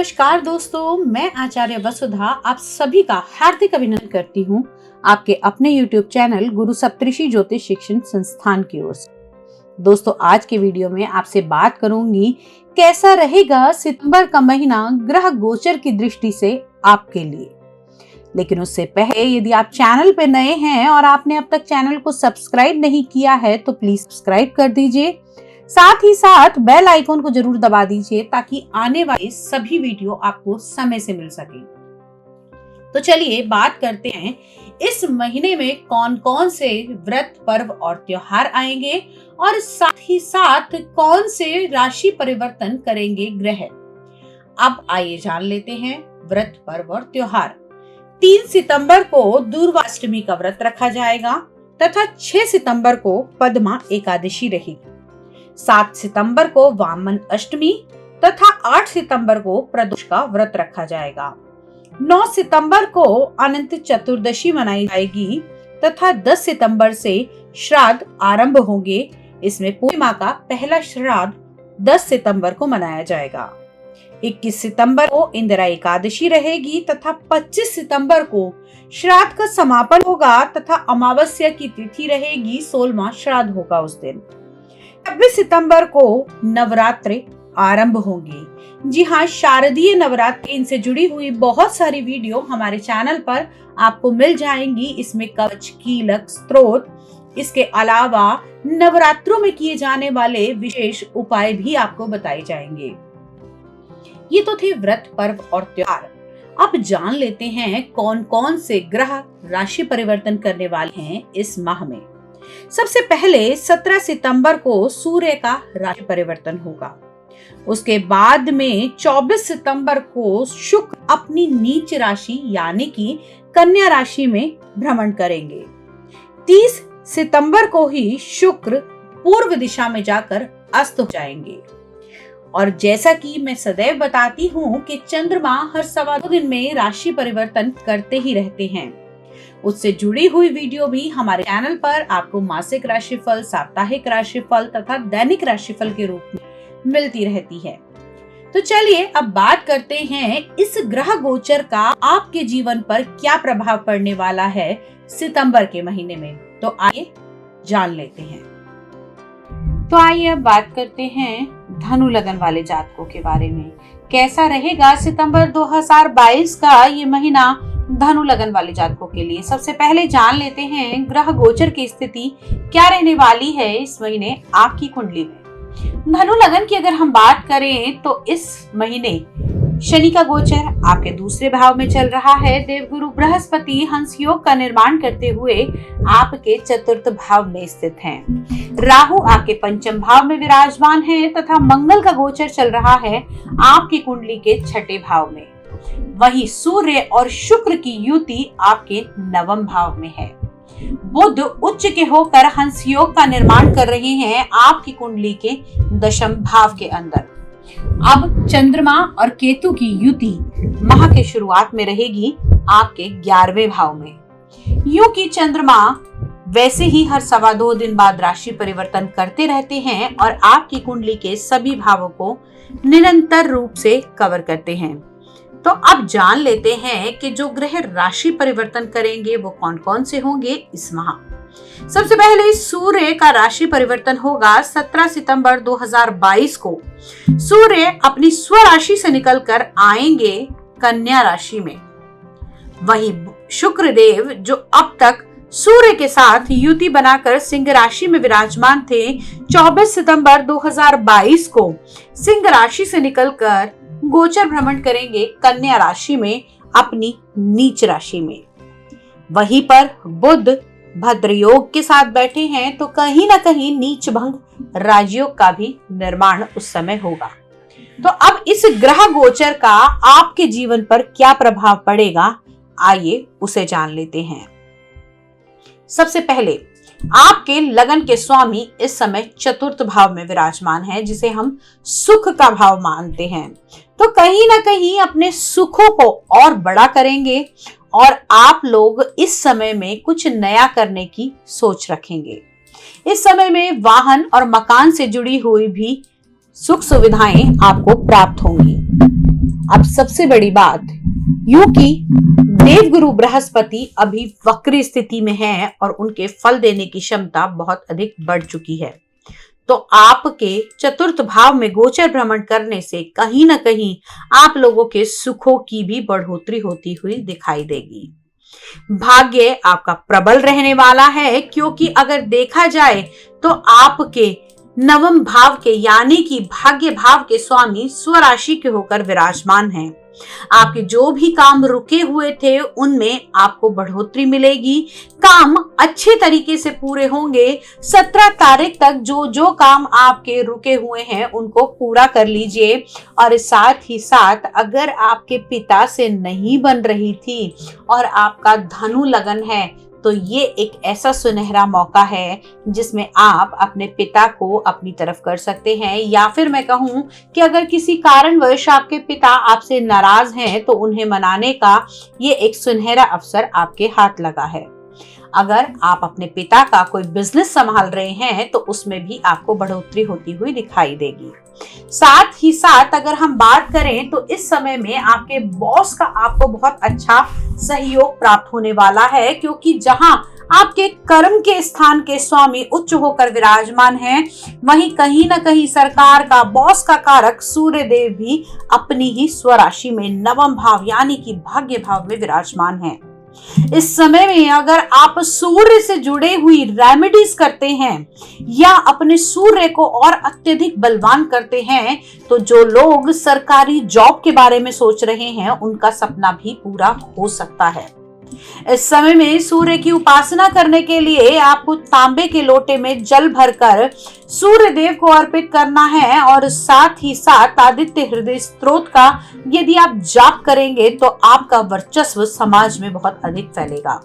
नमस्कार दोस्तों, मैं आचार्य वसुधा आप सभी का हार्दिक अभिनंदन करती हूँ आपके अपने YouTube चैनल गुरु सप्तऋषि ज्योतिष शिक्षण संस्थान की ओर से। दोस्तों, आज के वीडियो में आपसे बात करूंगी कैसा रहेगा सितंबर का महीना ग्रह गोचर की दृष्टि से आपके लिए। लेकिन उससे पहले यदि आप चैनल पे नए हैं और आपने अब तक चैनल को सब्सक्राइब नहीं किया है तो प्लीज सब्सक्राइब कर दीजिए। साथ ही साथ बेल आइकॉन को जरूर दबा दीजिए ताकि आने वाली सभी वीडियो आपको समय से मिल सके। तो चलिए बात करते हैं इस महीने में कौन कौन से व्रत, पर्व और त्योहार आएंगे और साथ ही साथ कौन से राशि परिवर्तन करेंगे ग्रह। अब आइए जान लेते हैं व्रत, पर्व और त्योहार। 3 सितंबर को दुर्वाष्टमी का व्रत रखा जाएगा तथा 6 सितंबर को पद्मा एकादशी रहेगी। 7 सितंबर को वामन अष्टमी तथा 8 सितंबर को प्रदोष का व्रत रखा जाएगा। 9 सितंबर को अनंत चतुर्दशी मनाई जाएगी तथा 10 सितंबर से श्राद्ध आरंभ होंगे। इसमें पूर्णिमा का पहला श्राद्ध 10 सितंबर को मनाया जाएगा। 21 सितंबर को इंदिरा एकादशी रहेगी तथा 25 सितंबर को श्राद्ध का समापन होगा तथा अमावस्या की तिथि रहेगी। 16वां श्राद्ध होगा उस दिन। 26 सितंबर को नवरात्रि आरंभ होंगे। जी हाँ, शारदीय नवरात्रि, इनसे जुड़ी हुई बहुत सारी वीडियो हमारे चैनल पर आपको मिल जाएंगी। इसमें कवच, कीलक, स्तोत्र, इसके अलावा नवरात्रों में किए जाने वाले विशेष उपाय भी आपको बताए जाएंगे। ये तो थे व्रत, पर्व और त्योहार। अब जान लेते हैं कौन कौन से ग्रह राशि परिवर्तन करने वाले हैं इस माह में। सबसे पहले 17 सितंबर को सूर्य का राशि परिवर्तन होगा। उसके बाद में 24 सितंबर को शुक्र अपनी नीच राशि यानी कि कन्या राशि में भ्रमण करेंगे। 30 सितंबर को ही शुक्र पूर्व दिशा में जाकर अस्त हो जाएंगे। और जैसा कि मैं सदैव बताती हूँ कि चंद्रमा हर 2.25 दिन में राशि परिवर्तन करते ही रहते हैं। उससे जुड़ी हुई वीडियो भी हमारे चैनल पर आपको मासिक राशिफल, साप्ताहिक राशिफल तथा दैनिक राशिफल के रूप में मिलती रहती है। तो चलिए अब बात करते हैं इस ग्रह गोचर का आपके जीवन पर क्या प्रभाव पड़ने वाला है सितंबर के महीने में। तो आइए जान लेते हैं। तो आइए अब बात करते हैं धनु लगन वाले जातकों के बारे में। कैसा रहेगा सितंबर 2022 का ये महीना धनु लगन वाले जातकों के लिए। सबसे पहले जान लेते हैं ग्रह गोचर की स्थिति क्या रहने वाली है इस महीने आपकी कुंडली में। धनु लगन की अगर हम बात करें तो इस महीने शनि का गोचर आपके दूसरे भाव में चल रहा है। देवगुरु बृहस्पति हंस योग का निर्माण करते हुए आपके चतुर्थ भाव में स्थित हैं। राहु आपके पंचम भाव में विराजमान है तथा मंगल का गोचर चल रहा है आपकी कुंडली के 6ठे भाव में। वहीं सूर्य और शुक्र की युति आपके 9वें भाव में है। बुध उच्च के होकर हंस योग का निर्माण कर रहे हैं आपकी कुंडली के 10वें भाव के अंदर। अब चंद्रमा और केतु की युति माह के शुरुआत में रहेगी आपके 11वें भाव में। यूं कि चंद्रमा वैसे ही हर 2.25 दिन बाद राशि परिवर्तन करते रहते हैं और आपकी कुंडली के सभी भावों को निरंतर रूप से कवर करते हैं। तो अब जान लेते हैं कि जो ग्रह राशि परिवर्तन करेंगे वो कौन कौन से होंगे इस माह। सबसे पहले सूर्य का राशि परिवर्तन होगा 17 सितंबर 2022 को। सूर्य अपनी स्वराशि से निकलकर आएंगे कन्या राशि में। वहीं शुक्र देव जो अब तक सूर्य के साथ युति बनाकर सिंह राशि में विराजमान थे, 24 सितंबर 2022 को सिंह राशि से निकलकर गोचर भ्रमण करेंगे कन्या राशि में अपनी नीच राशि में। वहीं पर बुध भद्र योग के साथ बैठे हैं तो कहीं ना कहीं नीच भंग राजयोग का भी निर्माण उस समय होगा। तो अब इस ग्रह गोचर का आपके जीवन पर क्या प्रभाव पड़ेगा, आइए उसे जान लेते हैं। सबसे पहले आपके लगन के स्वामी इस समय चतुर्थ भाव में विराजमान है, जिसे हम सुख का भाव मानते हैं। तो कहीं ना कहीं अपने सुखों को और बड़ा करेंगे और आप लोग इस समय में कुछ नया करने की सोच रखेंगे। इस समय में वाहन और मकान से जुड़ी हुई भी सुख सुविधाएं आपको प्राप्त होंगी। अब सबसे बड़ी बात यूं कि देवगुरु बृहस्पति अभी वक्री स्थिति में है और उनके फल देने की क्षमता बहुत अधिक बढ़ चुकी है। तो आपके चतुर्थ भाव में गोचर भ्रमण करने से कहीं ना कहीं आप लोगों के सुखों की भी बढ़ोतरी होती हुई दिखाई देगी। भाग्य आपका प्रबल रहने वाला है, क्योंकि अगर देखा जाए तो आपके नवम भाव के यानी कि भाग्य भाव के स्वामी स्वराशि के होकर विराजमान हैं। आपके जो भी काम रुके हुए थे उनमें आपको बढ़ोतरी मिलेगी, काम अच्छे तरीके से पूरे होंगे। 17 तारीख तक जो जो काम आपके रुके हुए हैं उनको पूरा कर लीजिए। और साथ ही साथ अगर आपके पिता से नहीं बन रही थी और आपका धनु लगन है तो ये एक ऐसा सुनहरा मौका है जिसमें आप अपने पिता को अपनी तरफ कर सकते हैं, या फिर मैं कहूं कि अगर किसी कारणवश आपके पिता आपसे नाराज हैं तो उन्हें मनाने का ये एक सुनहरा अवसर आपके हाथ लगा है। अगर आप अपने पिता का कोई बिजनेस संभाल रहे हैं तो उसमें भी आपको बढ़ोतरी होती हुई दिखाई देगी। साथ ही साथ अगर हम बात करें तो इस समय में आपके बॉस का आपको बहुत अच्छा सहयोग प्राप्त होने वाला है, क्योंकि जहां आपके कर्म के स्थान के स्वामी उच्च होकर विराजमान हैं, वहीं कहीं ना कहीं सरकार का बॉस का कारक सूर्य देव भी अपनी ही स्वराशि में नवम भाव यानी कि भाग्य भाव में विराजमान है। इस समय में अगर आप सूर्य से जुड़े हुई रेमेडीज करते हैं या अपने सूर्य को और अत्यधिक बलवान करते हैं तो जो लोग सरकारी जॉब के बारे में सोच रहे हैं उनका सपना भी पूरा हो सकता है। इस समय में सूर्य की उपासना करने के लिए आपको तांबे के लोटे में जल भरकर सूर्य देव को अर्पित करना है, और साथ ही साथ आदित्य हृदय स्तोत्र का यदि आप जाप करेंगे तो आपका वर्चस्व समाज में बहुत अधिक फैलेगा।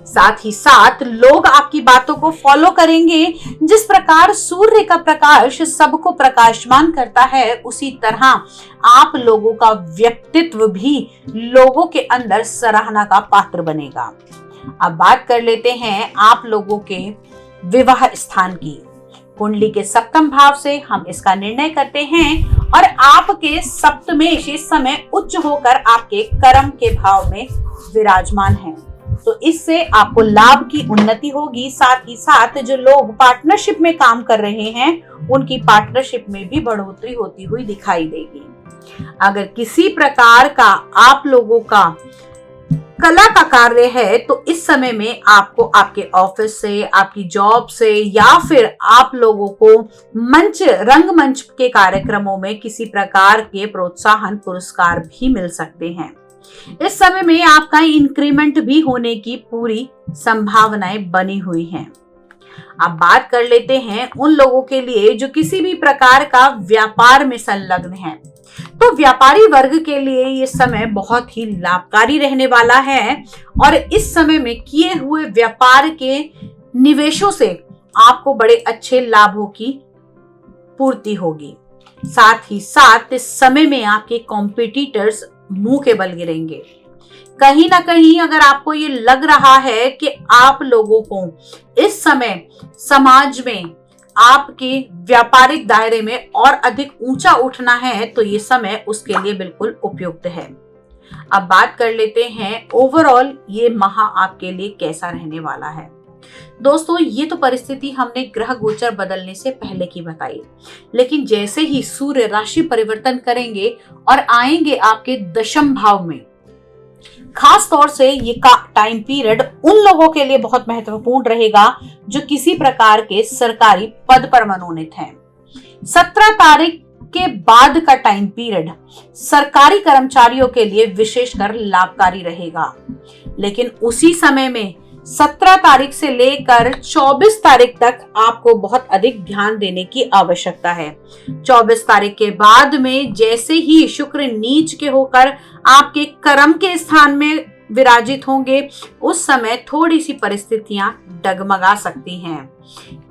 साथ ही साथ लोग आपकी बातों को फॉलो करेंगे। जिस प्रकार सूर्य का प्रकाश सबको प्रकाशमान करता है, उसी तरह आप लोगों का व्यक्तित्व भी लोगों के अंदर सराहना का पात्र बनेगा। अब बात कर लेते हैं आप लोगों के विवाह स्थान की। कुंडली के सप्तम भाव से हम इसका निर्णय करते हैं और आपके सप्तमेश इस समय उच्च होकर आपके कर्म के भाव में विराजमान है, तो इससे आपको लाभ की उन्नति होगी। साथ ही साथ जो लोग पार्टनरशिप में काम कर रहे हैं उनकी पार्टनरशिप में भी बढ़ोतरी होती हुई दिखाई देगी। अगर किसी प्रकार का आप लोगों का कला का कार्य है तो इस समय में आपको आपके ऑफिस से, आपकी जॉब से, या फिर आप लोगों को रंगमंच के कार्यक्रमों में किसी प्रकार के प्रोत्साहन पुरस्कार भी मिल सकते हैं। इस समय में आपका इंक्रीमेंट भी होने की पूरी संभावनाएं बनी हुई हैं। अब बात कर लेते हैं उन लोगों के लिए जो किसी भी प्रकार का व्यापार में संलग्न हैं। तो व्यापारी वर्ग के लिए ये समय बहुत ही लाभकारी रहने वाला है और इस समय में किए हुए व्यापार के निवेशों से आपको बड़े अच्छे लाभों की पूर्ति होगी। साथ ही साथ इस समय में आपके कॉम्पिटिटर्स मुंह के बल गिरेंगे। कहीं ना कहीं अगर आपको ये लग रहा है कि आप लोगों को इस समय समाज में आपके व्यापारिक दायरे में और अधिक ऊंचा उठना है तो ये समय उसके लिए बिल्कुल उपयुक्त है। अब बात कर लेते हैं ओवरऑल ये माह आपके लिए कैसा रहने वाला है। दोस्तों, ये तो परिस्थिति हमने ग्रह गोचर बदलने से पहले की बताई, लेकिन जैसे ही सूर्य राशि परिवर्तन करेंगे और आएंगे आपके दशम भाव में, खास तौर से ये टाइम पीरियड उन लोगों के लिए बहुत महत्वपूर्ण रहेगा जो किसी प्रकार के सरकारी पद पर मनोनीत हैं। 17 तारीख के बाद का टाइम पीरियड सरकारी कर्मचारियों के लिए विशेषकर लाभकारी रहेगा, लेकिन उसी समय में 17 तारीख से लेकर 24 तारीख तक आपको बहुत अधिक ध्यान देने की आवश्यकता है। 24 तारीख के बाद में जैसे ही शुक्र नीच के होकर आपके कर्म के स्थान में विराजित होंगे, उस समय थोड़ी सी परिस्थितियां डगमगा सकती हैं।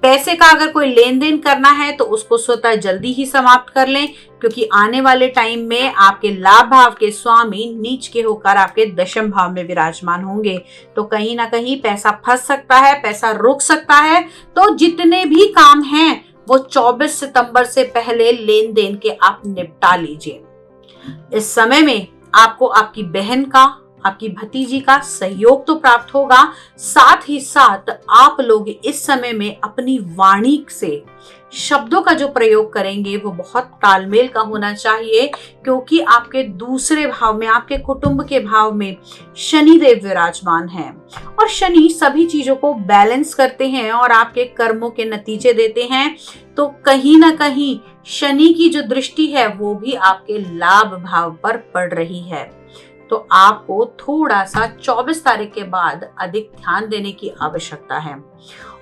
पैसे का अगर कोई लेन देन करना है तो उसको स्वतः जल्दी ही समाप्त कर लें, क्योंकि आने वाले टाइम में आपके लाभ भाव के स्वामी नीच के होकर आपके दशम भाव में विराजमान होंगे, तो कहीं ना कहीं पैसा फंस सकता है, पैसा रुक सकता है। तो जितने भी काम हैं वो 24 सितंबर से पहले लेन देन के आप निपटा लीजिए। इस समय में आपको आपकी बहन का, आपकी भतीजी का सहयोग तो प्राप्त होगा, साथ ही साथ आप लोग इस समय में अपनी वाणी से शब्दों का जो प्रयोग करेंगे वो बहुत तालमेल का होना चाहिए, क्योंकि आपके दूसरे भाव में, आपके कुटुंब के भाव में शनिदेव विराजमान हैं और शनि सभी चीजों को बैलेंस करते हैं और आपके कर्मों के नतीजे देते हैं। तो कहीं ना कहीं शनि की जो दृष्टि है वो भी आपके लाभ भाव पर पड़ रही है। तो आपको थोड़ा सा 24 तारीख के बाद अधिक ध्यान देने की आवश्यकता है।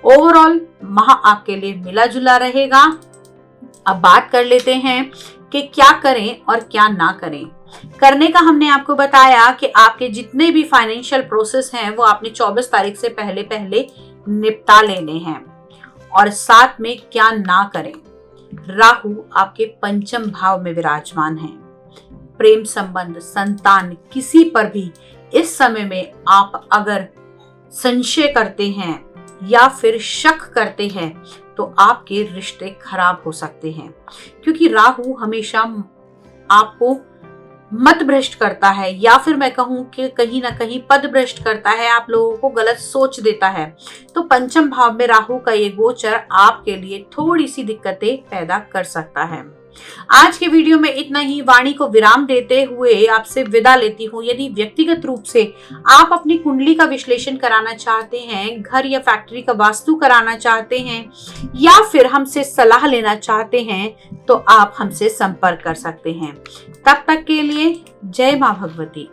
ओवरऑल माह आपके लिए मिला जुला रहेगा। अब बात कर लेते हैं कि क्या करें और क्या ना करें। करने का हमने आपको बताया कि आपके जितने भी फाइनेंशियल प्रोसेस हैं वो आपने 24 तारीख से पहले पहले निपटा लेने हैं। और साथ में क्या ना करें, राहु आपके पंचम भाव में विराजमान है। प्रेम संबंध, संतान, किसी पर भी इस समय में आप अगर संशय करते हैं या फिर शक करते हैं तो आपके रिश्ते खराब हो सकते हैं, क्योंकि राहु हमेशा आपको मत भ्रष्ट करता है या फिर मैं कहूं कि कहीं ना कहीं पद भ्रष्ट करता है, आप लोगों को गलत सोच देता है। तो पंचम भाव में राहु का ये गोचर आपके लिए थोड़ी सी दिक्कतें पैदा कर सकता है। आज के वीडियो में इतना ही। वाणी को विराम देते हुए आपसे विदा लेती हूँ। यदि व्यक्तिगत रूप से आप अपनी कुंडली का विश्लेषण कराना चाहते हैं, घर या फैक्ट्री का वास्तु कराना चाहते हैं या फिर हमसे सलाह लेना चाहते हैं तो आप हमसे संपर्क कर सकते हैं। तब तक के लिए जय मां भगवती।